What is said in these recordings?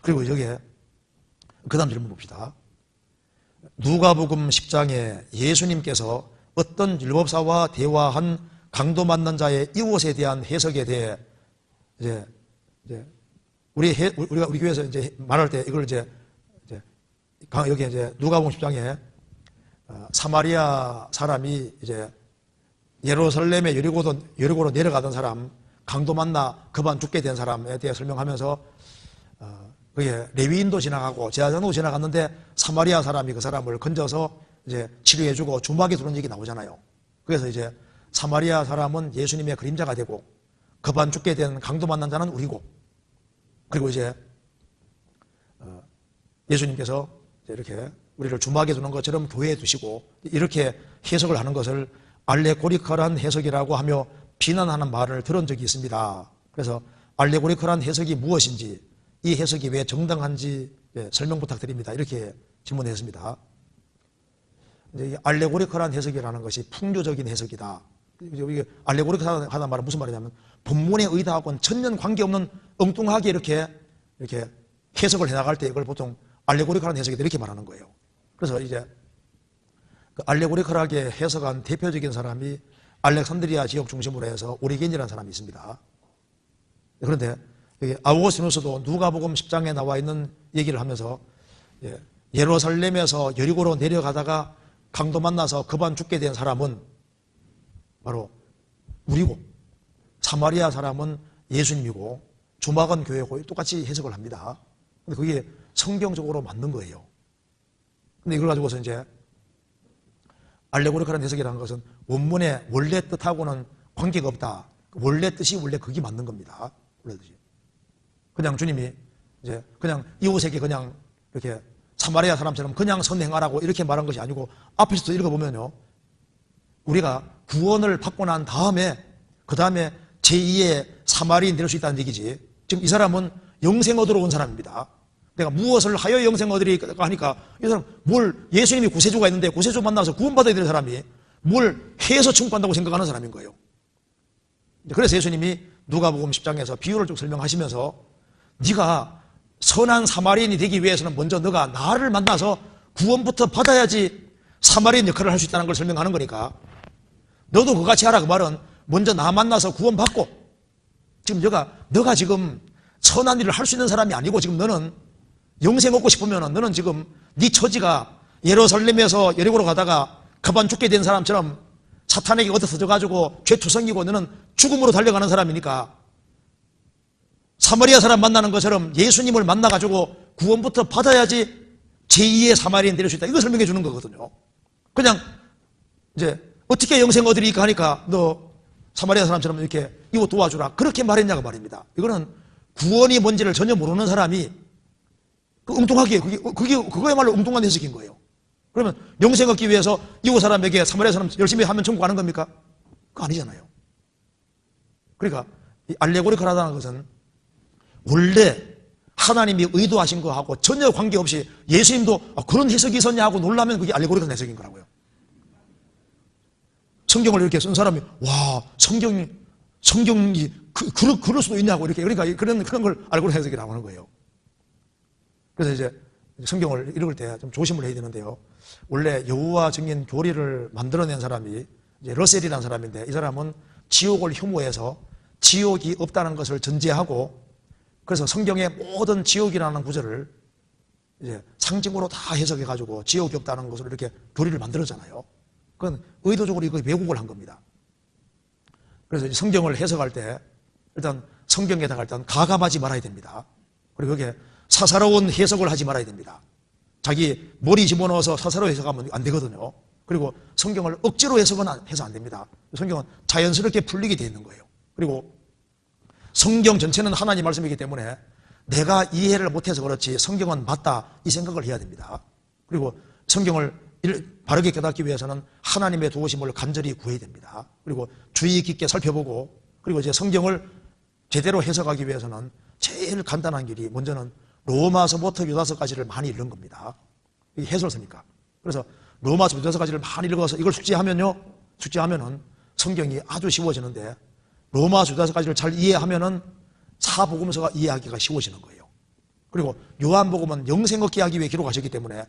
그리고 여기에 그 다음 질문 봅시다. 누가복음 10장에 예수님께서 어떤 율법사와 대화한 강도 만난 자의 이웃에 대한 해석에 대해 이제 우리가 우리 교회에서 이제 말할 때 이걸 이제 여기 이제 누가복음 10장에 사마리아 사람이 이제 예루살렘의 여리고로 내려가던 사람, 강도 만나 급한 죽게 된 사람에 대해 설명하면서 그게 레위인도 지나가고 제사장도 지나갔는데 사마리아 사람이 그 사람을 건져서 이제 치료해주고 주막에 두는 얘기 나오잖아요. 그래서 이제 사마리아 사람은 예수님의 그림자가 되고 급한 죽게 된 강도 만난 자는 우리고, 그리고 이제 예수님께서 이렇게 우리를 주막에 두는 것처럼 교회에 두시고, 이렇게 해석을 하는 것을 알레고리컬한 해석이라고 하며 비난하는 말을 들은 적이 있습니다. 그래서 알레고리컬한 해석이 무엇인지, 이 해석이 왜 정당한지 설명 부탁드립니다. 이렇게 질문했습니다. 이제 알레고리컬한 해석이라는 것이 풍조적인 해석이다. 이게 알레고리컬하다는 말은 무슨 말이냐면 본문에 의도하고는 전혀 관계없는 엉뚱하게 이렇게 해석을 해나갈 때 이걸 보통 알레고리컬한 해석이다 이렇게 말하는 거예요. 그래서 이제 그 알레고리컬하게 해석한 대표적인 사람이 알렉산드리아 지역 중심으로 해서 오리겐이라는 사람이 있습니다. 그런데 아우구스티누스도 누가복음 10장에 나와 있는 얘기를 하면서 예루살렘에서 여리고로 내려가다가 강도 만나서 급한 죽게 된 사람은 바로 우리고, 사마리아 사람은 예수님이고, 주막은 교회고, 똑같이 해석을 합니다. 근데 그게 성경적으로 맞는 거예요. 근데 이걸 가지고서 이제 알레고리컬한 해석이라는 것은 원문의 원래 뜻하고는 관계가 없다. 원래 뜻이 원래 그게 맞는 겁니다. 원래 뜻이. 그냥 주님이 이제 그냥 이웃에게 그냥 이렇게 사마리아 사람처럼 그냥 선행하라고 이렇게 말한 것이 아니고, 앞에서도 읽어보면요, 우리가 구원을 받고 난 다음에 그 다음에 제2의 사마리아인 될 수 있다는 얘기지. 지금 이 사람은 영생 얻으러 온 사람입니다. 내가 무엇을 하여 영생 얻으리까 하니까 이 사람 뭘, 예수님이 구세주가 있는데 구세주 만나서 구원받아야 될 사람이 뭘 해서 천국간다고 생각하는 사람인 거예요. 그래서 예수님이 누가복음 10장에서 비유를 쭉 설명하시면서 네가 선한 사마리아인이 되기 위해서는 먼저 너가 나를 만나서 구원부터 받아야지 사마리아인 역할을 할 수 있다는 걸 설명하는 거니까, 너도 그같이 하라. 그 말은 먼저 나 만나서 구원받고, 지금 너가 지금 선한 일을 할 수 있는 사람이 아니고, 지금 너는 영생 얻고 싶으면 너는 지금 네 처지가 예루살렘에서 여리고로 가다가 급한 죽게 된 사람처럼 사탄에게 얻어서져가지고 죄투성이고 너는 죽음으로 달려가는 사람이니까, 사마리아 사람 만나는 것처럼 예수님을 만나가지고 구원부터 받아야지 제2의 사마리아인 될 수 있다. 이거 설명해 주는 거거든요. 그냥 이제 어떻게 영생 얻으리까 하니까 너 사마리아 사람처럼 이렇게 이거 도와주라 그렇게 말했냐고 말입니다. 이거는 구원이 뭔지를 전혀 모르는 사람이 엉뚱하게 그거야말로 엉뚱한 해석인 거예요. 그러면 영생 얻기 위해서 이웃 사람에게 사마리아 사람 열심히 하면 천국 가는 겁니까? 그거 아니잖아요. 그러니까 이 알레고리컬하다는 것은 원래 하나님이 의도하신 거하고 전혀 관계없이 예수님도 그런 해석이 있었냐 하고 놀라면 그게 알레고리컬한 해석인 거라고요. 성경을 이렇게 쓴 사람이 와 성경이 그럴 수도 있냐고 이렇게, 그러니까 그런 걸 알고리컬 해석이라고 하는 거예요. 그래서 이제 성경을 읽을 때 좀 조심을 해야 되는데요. 원래 여호와 증인 교리를 만들어낸 사람이 이제 러셀이라는 사람인데, 이 사람은 지옥을 혐오해서 지옥이 없다는 것을 전제하고, 그래서 성경의 모든 지옥이라는 구절을 이제 상징으로 다 해석해가지고 지옥이 없다는 것으로 이렇게 교리를 만들었잖아요. 그건 의도적으로 이거 왜곡을 한 겁니다. 그래서 이제 성경을 해석할 때 일단 성경에다가 일단 가감하지 말아야 됩니다. 그리고 여기에 사사로운 해석을 하지 말아야 됩니다. 자기 머리 집어넣어서 사사로 해석하면 안 되거든요. 그리고 성경을 억지로 해서 안 됩니다. 성경은 자연스럽게 풀리게 되어 있는 거예요. 그리고 성경 전체는 하나님 말씀이기 때문에 내가 이해를 못해서 그렇지 성경은 맞다 이 생각을 해야 됩니다. 그리고 성경을 바르게 깨닫기 위해서는 하나님의 도우심을 간절히 구해야 됩니다. 그리고 주의 깊게 살펴보고, 그리고 이제 성경을 제대로 해석하기 위해서는 제일 간단한 길이 먼저는 로마서부터 유다서까지를 많이 읽는 겁니다. 이게 해설서니까. 그래서 로마서 유다서까지를 많이 읽어서 이걸 숙지하면은 성경이 아주 쉬워지는데, 로마서 유다서까지를 잘 이해하면은 사복음서가 이해하기가 쉬워지는 거예요. 그리고 요한복음은 영생 얻게 하기 위해 기록하셨기 때문에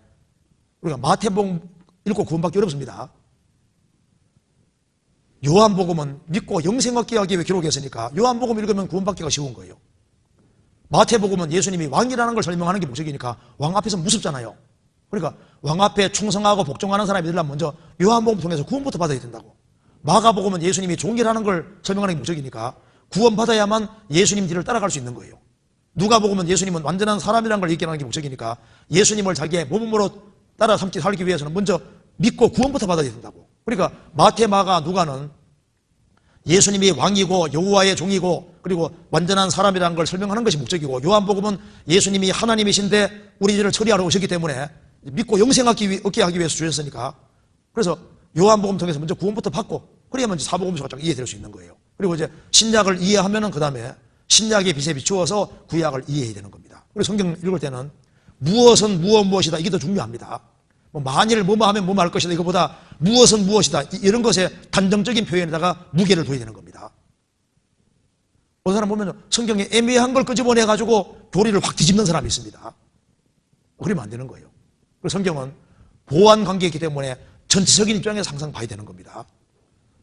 우리가 마태복음 읽고 구원받기 어렵습니다. 요한복음은 믿고 영생 얻게 하기 위해 기록했으니까 요한복음 읽으면 구원받기가 쉬운 거예요. 마태복음은 예수님이 왕이라는 걸 설명하는 게 목적이니까 왕 앞에서 무섭잖아요. 그러니까 왕 앞에 충성하고 복종하는 사람이 되려면 먼저 요한복음 통해서 구원부터 받아야 된다고. 마가복음은 예수님이 종이라는 걸 설명하는 게 목적이니까 구원받아야만 예수님 뒤를 따라갈 수 있는 거예요. 누가복음은 예수님은 완전한 사람이라는 걸 얘기하는 게 목적이니까 예수님을 자기의 몸으로 따라 살기 위해서는 먼저 믿고 구원부터 받아야 된다고. 그러니까 마태, 마가, 누가는 예수님이 왕이고 여호와의 종이고 그리고 완전한 사람이라는 걸 설명하는 것이 목적이고, 요한복음은 예수님이 하나님이신데 우리 죄를 처리하러 오셨기 때문에 믿고 영생 얻게 하기 위해서 주셨으니까, 그래서 요한복음 통해서 먼저 구원부터 받고 그래야만 사복음서가 쫙 이해될 수 있는 거예요. 그리고 이제 신약을 이해하면은 그 다음에 신약의 빛에 비추어서 구약을 이해해야 되는 겁니다. 그리고 성경 읽을 때는 무엇은 무엇이다 이게 더 중요합니다. 만일 뭐뭐 하면 뭐뭐 할 것이다 이거보다 무엇은 무엇이다 이런 것에 단정적인 표현에다가 무게를 둬야 되는 겁니다. 어떤 사람 보면 성경에 애매한 걸 끄집어내가지고 교리를 확 뒤집는 사람이 있습니다. 그러면 안 되는 거예요. 그리고 성경은 보완 관계이기 때문에 전체적인 입장에서 항상 봐야 되는 겁니다.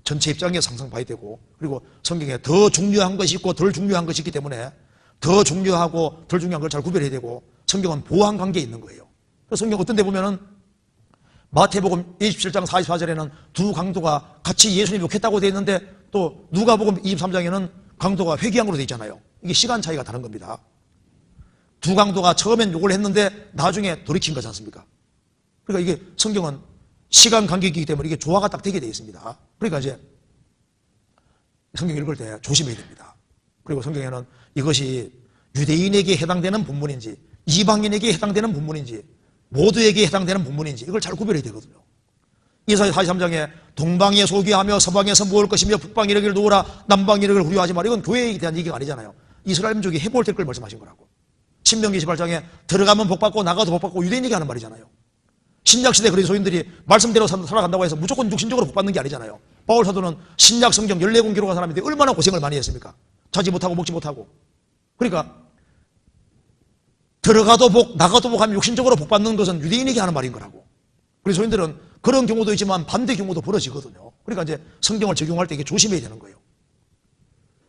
전체 입장에서 항상 봐야 되고, 그리고 성경에 더 중요한 것이 있고 덜 중요한 것이 있기 때문에 더 중요하고 덜 중요한 걸 잘 구별해야 되고, 성경은 보완 관계에 있는 거예요. 그래서 성경 어떤 데 보면은 마태복음 27장 44절에는 두 강도가 같이 예수님 욕했다고 되어 있는데 또 누가복음 23장에는 강도가 회개한 걸로 되어 있잖아요. 이게 시간 차이가 다른 겁니다. 두 강도가 처음엔 욕을 했는데 나중에 돌이킨 거지 않습니까? 그러니까 이게 성경은 시간 간격이기 때문에 이게 조화가 딱 되게 되어 있습니다. 그러니까 이제 성경 읽을 때 조심해야 됩니다. 그리고 성경에는 이것이 유대인에게 해당되는 본문인지 이방인에게 해당되는 본문인지 모두에게 해당되는 본문인지 이걸 잘 구별해야 되거든요. 이사야 43장에 동방에 소귀하며 서방에서 모을 것이며 북방에 이르기를 놓으라 남방에 이르기를 후려하지 마라, 이건 교회에 대한 얘기가 아니잖아요. 이스라엘 민족이 해볼 될 걸 말씀하신 거라고. 신명기 28장에 들어가면 복받고 나가도 복받고 유대인에게 하는 말이잖아요. 신약시대 그리스도인들이 말씀대로 살아간다고 해서 무조건 육신적으로 복받는 게 아니잖아요. 바울 사도는 신약 성경 14권 기록한 사람인데 얼마나 고생을 많이 했습니까? 자지 못하고 먹지 못하고. 그러니까 들어가도 복 나가도 복하면 육신적으로 복받는 것은 유대인에게 하는 말인 거라고. 그리스도인들은 그런 경우도 있지만 반대 경우도 벌어지거든요. 그러니까 이제 성경을 적용할 때 이게 조심해야 되는 거예요.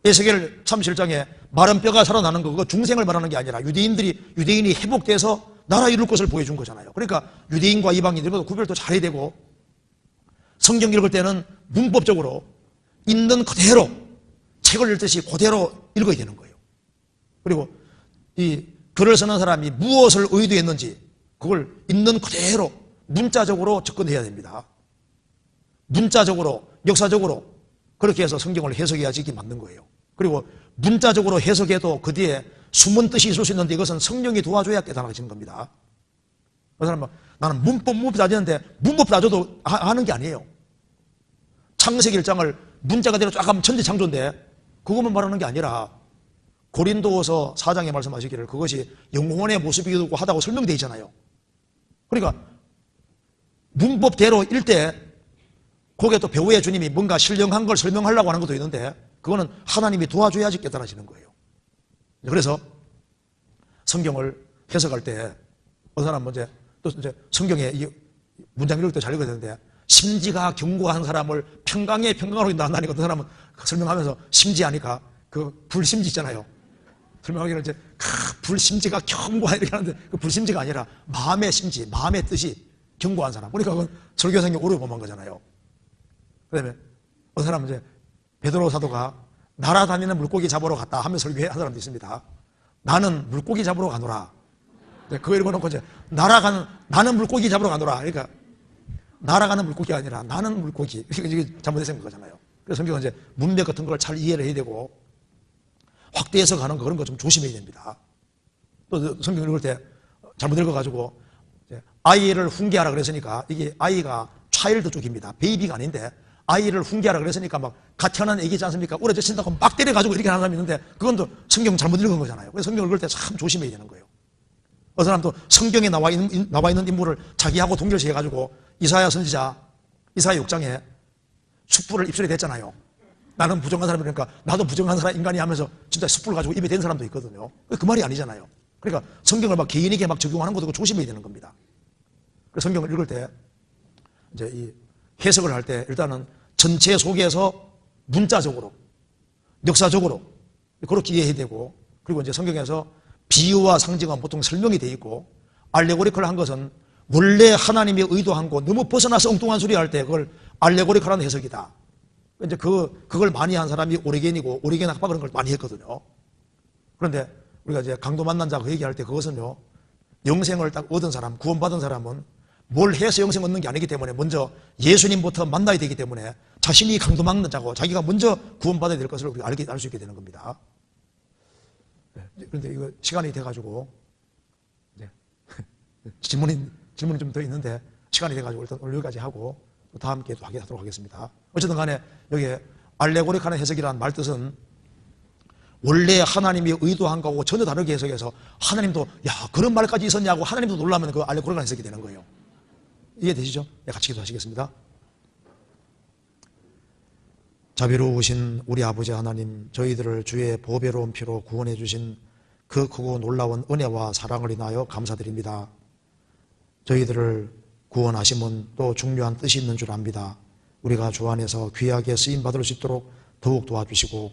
에스겔 37장에 마른 뼈가 살아나는 거, 그거 중생을 말하는 게 아니라 유대인이 회복돼서 나라 이룰 것을 보여준 거잖아요. 그러니까 유대인과 이방인들보다 구별도 잘해야 되고, 성경 읽을 때는 문법적으로 있는 그대로 책을 읽듯이 그대로 읽어야 되는 거예요. 그리고 이 글을 쓰는 사람이 무엇을 의도했는지 그걸 있는 그대로 문자적으로 접근해야 됩니다. 문자적으로, 역사적으로 그렇게 해서 성경을 해석해야지 이게 맞는 거예요. 그리고 문자적으로 해석해도 그 뒤에 숨은 뜻이 있을 수 있는데 이것은 성령이 도와줘야 깨달아지는 겁니다. 그 사람은 나는 문법 따지는데 문법 따져도 하는 게 아니에요. 창세기 1장을 문자 그대로 쫙 하면 천지창조인데 그것만 말하는 게 아니라 고린도서 4장에 말씀하시기를 그것이 영혼의 모습이고 하다고 설명되어 있잖아요. 그러니까 문법대로 읽 때 거기에 또 배우의 주님이 뭔가 신령한 걸 설명하려고 하는 것도 있는데 그거는 하나님이 도와줘야지 깨달아지는 거예요. 그래서 성경을 해석할 때 어떤 사람은 또 이제 성경에 이 문장 읽을 때 잘 읽어야 되는데 심지가 견고한 사람을 평강으로 나타나니까 어떤 사람은 설명하면서 심지하니까 그 불심지 있잖아요. 설명하기는 이제 불심지가 견고한 이렇게 하는데 그 불심지가 아니라 마음의 심지, 마음의 뜻이 견고한 사람. 그러니까 그건 설교성이 오르고만 거잖아요. 그 다음에 어떤 사람은 이제 베드로 사도가 날아다니는 물고기 잡으러 갔다 하면 설교한 사람도 있습니다. 나는 물고기 잡으러 가노라. 그거 읽어놓고 이제 나는 물고기 잡으러 가노라. 그러니까 날아가는 물고기가 아니라 나는 물고기. 이게 잘못된 거잖아요. 그래서 성경은 이제 문맥 같은 걸 잘 이해를 해야 되고 확대해서 가는 거 그런 거 좀 조심해야 됩니다. 또 성경 읽을 때 잘못 읽어가지고 아이를 훈계하라 그랬으니까 이게 아이가 차일드 쪽입니다. 베이비가 아닌데 아이를 훈계하라 그랬으니까 막 갓 태어난 애기지 않습니까? 우러져친다고 막 때려가지고 이렇게 하는 사람이 있는데 그건 또 성경 잘못 읽은 거잖아요. 그래서 성경 읽을 때 참 조심해야 되는 거예요. 어떤 사람도 성경에 나와 있는 인물을 자기하고 동결시해가지고 이사야 선지자 이사야 6장에 숯불을 입술에 댔잖아요. 나는 부정한 사람이니까 나도 부정한 사람 인간이 하면서 진짜 숯불 가지고 입에 댄 사람도 있거든요. 그 말이 아니잖아요. 그러니까 성경을 막 개인에게 막 적용하는 것도 조심해야 되는 겁니다. 그래서 성경을 읽을 때 이제 이 해석을 할 때 일단은 전체 속에서 문자적으로, 역사적으로 그렇게 이해해야 되고, 그리고 이제 성경에서 비유와 상징은 보통 설명이 되어 있고, 알레고리컬한 것은 원래 하나님이 의도한 거 너무 벗어나서 엉뚱한 소리 할 때 그걸 알레고리컬한 해석이다. 이제 그걸 많이 한 사람이 오리겐이고, 오리겐 학파 그런 걸 많이 했거든요. 그런데 우리가 이제 강도 만난 자 그 얘기할 때 그것은요, 영생을 딱 얻은 사람, 구원받은 사람은 뭘 해서 영생 얻는 게 아니기 때문에 먼저 예수님부터 만나야 되기 때문에 자신이 강도 만난 자고 자기가 먼저 구원받아야 될 것을 우리가 알 수 있게 되는 겁니다. 그런데 이거 시간이 돼가지고 이제 질문이 좀 더 있는데 시간이 돼가지고 일단 오늘 여기까지 하고 또 다음 기회에 또 하도록 하겠습니다. 어쨌든 간에 여기 알레고리컬한 해석이라는 말 뜻은 원래 하나님이 의도한 거하고 전혀 다르게 해석해서 하나님도 야 그런 말까지 있었냐고 하나님도 놀라면 그 알레고리컬한 해석이 되는 거예요. 이해되시죠? 네, 같이 기도하시겠습니다. 자비로우신 우리 아버지 하나님, 저희들을 주의 보배로운 피로 구원해 주신 그 크고 놀라운 은혜와 사랑을 인하여 감사드립니다. 저희들을 구원하심은 또 중요한 뜻이 있는 줄 압니다. 우리가 주 안에서 귀하게 쓰임받을 수 있도록 더욱 도와주시고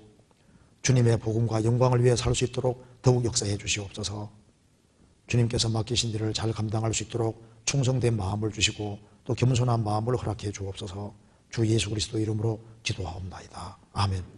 주님의 복음과 영광을 위해 살 수 있도록 더욱 역사해 주시옵소서. 주님께서 맡기신 일을 잘 감당할 수 있도록 충성된 마음을 주시고 또 겸손한 마음을 허락해 주옵소서. 주 예수 그리스도 이름으로 기도하옵나이다. 아멘.